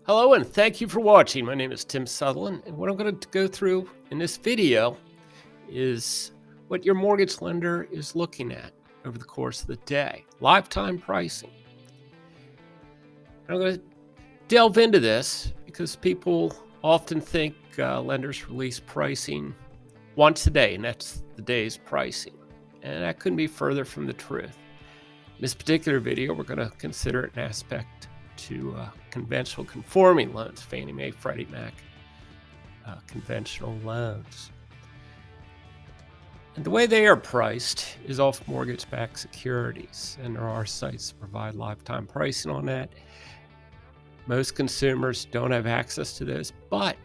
Hello and thank you for watching. My name is Tim Sutherland, and what I'm going to go through in this video is what your mortgage lender is looking at over the course of the day. Lifetime pricing. I'm going to delve into this because people often think lenders release pricing once a day, and that's the day's pricing. And that couldn't be further from the truth. In this particular video, we're going to consider an aspect to conventional conforming loans, Fannie Mae, Freddie Mac, conventional loans. And the way they are priced is off mortgage-backed securities, and there are sites that provide lifetime pricing on that. Most consumers don't have access to this, but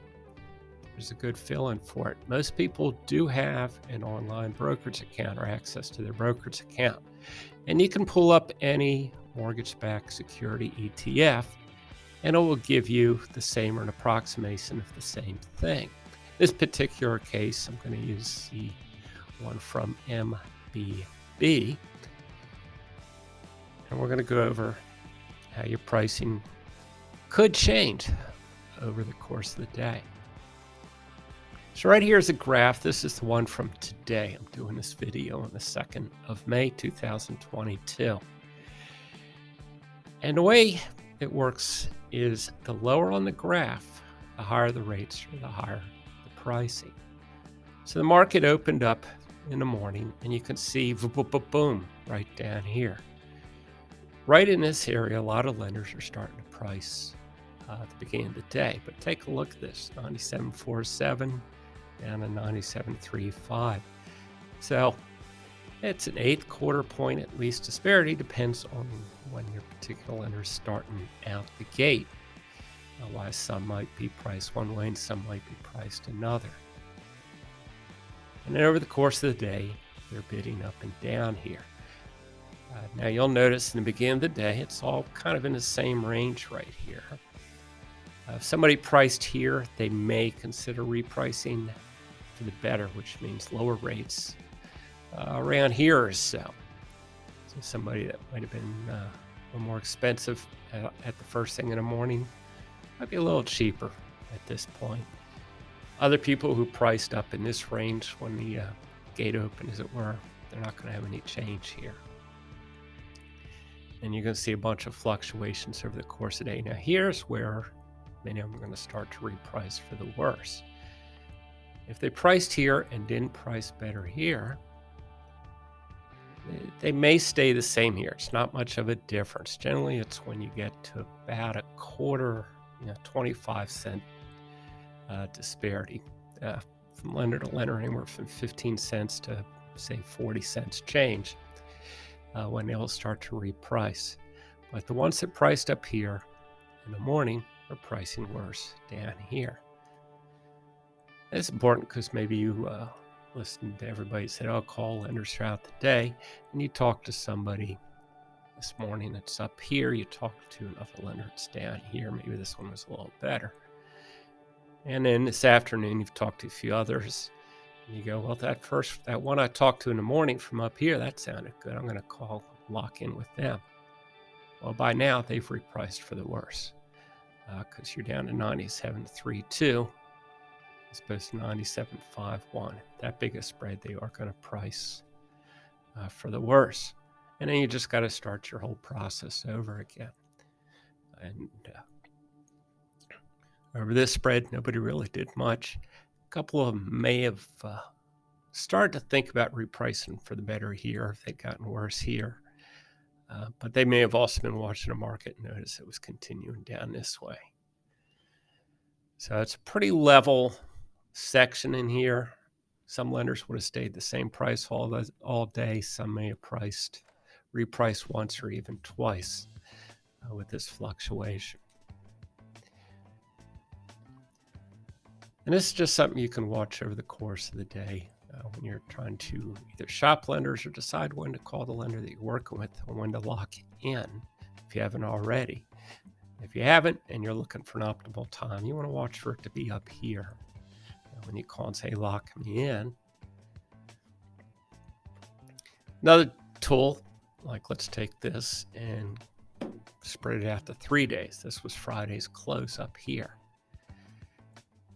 there's a good fill-in for it. Most people do have an online brokerage account or access to their brokerage account, and you can pull up any mortgage-backed security ETF, and it will give you the same or an approximation of the same thing. In this particular case, I'm going to use the one from MBB, and we're going to go over how your pricing could change over the course of the day. So right here is a graph. This is the one from today. I'm doing this video on the 2nd of May, 2022. And the way it works is the lower on the graph, the higher the rates or the higher the pricing. So the market opened up in the morning, and you can see boom right down here. Right in this area, a lot of lenders are starting to price at the beginning of the day. But take a look at this, 97.47 down to 97.35. So it's an 1/8 quarter point at least disparity, depends on when your particular lender is starting out the gate. Why some might be priced one way and some might be priced another. And then over the course of the day, they're bidding up and down here. Now you'll notice in the beginning of the day, it's all kind of in the same range right here. If somebody priced here, they may consider repricing for the better, which means lower rates around here or so. So somebody that might have been a little more expensive at the first thing in the morning might be a little cheaper at this point. Other people who priced up in this range when the gate opened, as it were, they're not going to have any change here. And you're going to see a bunch of fluctuations over the course of the day. Now here's where many of them are going to start to reprice for the worse. If they priced here and didn't price better here, they may stay the same here. It's not much of a difference. Generally, it's when you get to about a quarter, 25-cent disparity from lender to lender, anywhere from 15 cents to say 40 cents change when they'll start to reprice. But the ones that priced up here in the morning are pricing worse down here. It's important because maybe you listen to everybody said, "Oh, call lenders throughout the day," and you talk to somebody this morning that's up here, you talk to another lender that's down here. Maybe this one was a little better. And then this afternoon, you've talked to a few others, and you go, "Well, that one I talked to in the morning from up here, that sounded good. I'm going to call, lock in with them." Well, by now, they've repriced for the worse because you're down to 97.32 as opposed to 97.51. That big a spread, they are going to price for the worse. And then you just got to start your whole process over again. And over this spread, nobody really did much. A couple of them may have started to think about repricing for the better here if they'd gotten worse here. But they may have also been watching the market and noticed it was continuing down this way. So it's a pretty level section in here. Some lenders would have stayed the same price all day. Some may have repriced once or even twice with this fluctuation. And this is just something you can watch over the course of the day when you're trying to either shop lenders or decide when to call the lender that you're working with or when to lock in if you haven't already. If you haven't and you're looking for an optimal time, you want to watch for it to be up here. When you call and say, "Lock me in." Another tool, like let's take this and spread it out to 3 days. This was Friday's close up here.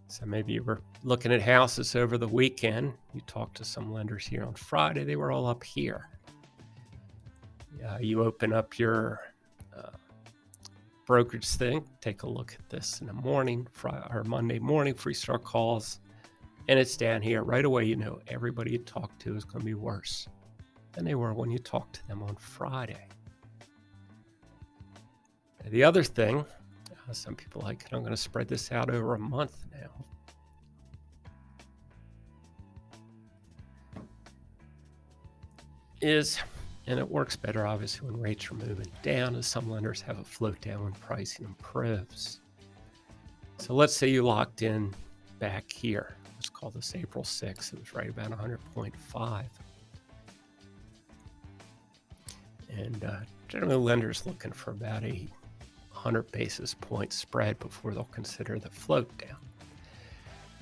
So maybe you were looking at houses over the weekend. You talked to some lenders here on Friday. They were all up here. You open up your brokerage thing, take a look at this in the morning, or Monday morning, free start calls, and it's down here. Right away, you know everybody you talk to is going to be worse than they were when you talked to them on Friday. The other thing, some people like it, I'm going to spread this out over a month now. And it works better, obviously, when rates are moving down, as some lenders have a float down when pricing improves. So let's say you locked in back here. Let's call this April 6th. It was right about 100.5. And generally, lenders looking for about a 100 basis point spread before they'll consider the float down.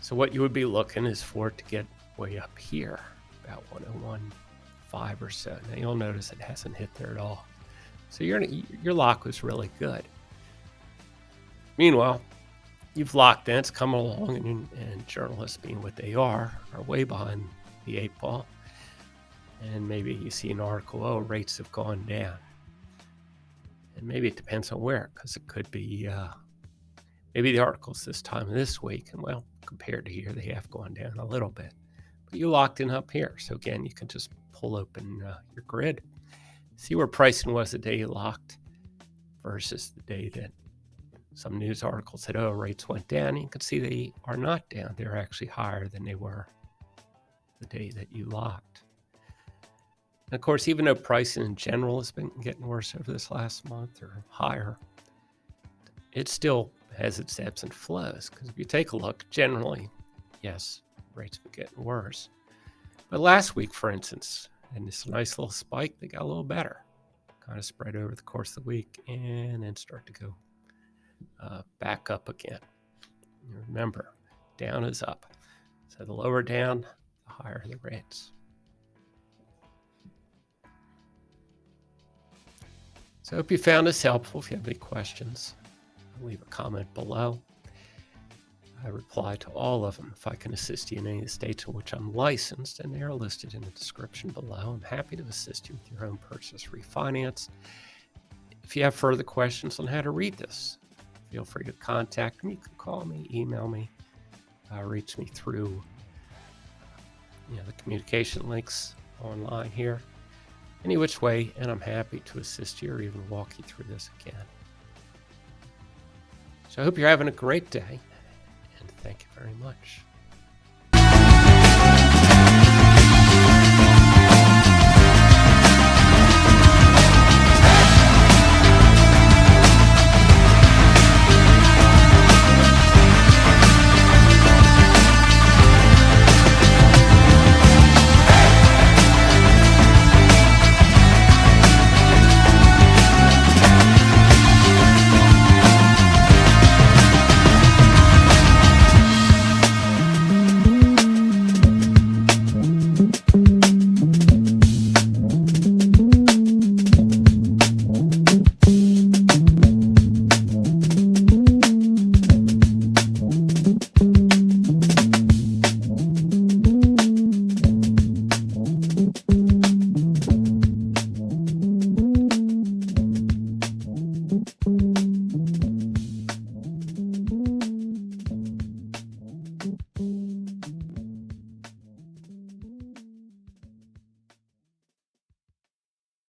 So what you would be looking is for it to get way up here, about 101.5 or so. Now you'll notice it hasn't hit there at all. So your lock was really good. Meanwhile, you've locked in, it's come along, and journalists, being what they are way behind the 8 ball. And maybe you see an article, oh, rates have gone down. And maybe it depends on where, because it could be, maybe the articles this time of this week, and well, compared to here, they have gone down a little bit. But you locked in up here. So again, you can just pull open your grid, see where pricing was the day you locked versus the day that some news articles said, oh, rates went down. And you can see they are not down. They're actually higher than they were the day that you locked. And of course, even though pricing in general has been getting worse over this last month or higher, it still has its ebbs and flows. Because if you take a look, generally, yes, rates have been getting worse. But last week, for instance, in this nice little spike, they got a little better. Kind of spread over the course of the week and then start to go back up again. Remember, down is up. So the lower down, the higher the rates. So I hope you found this helpful. If you have any questions, leave a comment below. I reply to all of them. If I can assist you in any of the states in which I'm licensed, and they are listed in the description below, I'm happy to assist you with your home purchase refinance. If you have further questions on how to read this, feel free to contact me. You can call me, email me, reach me through the communication links online here. Any which way, and I'm happy to assist you or even walk you through this again. So I hope you're having a great day, and thank you very much.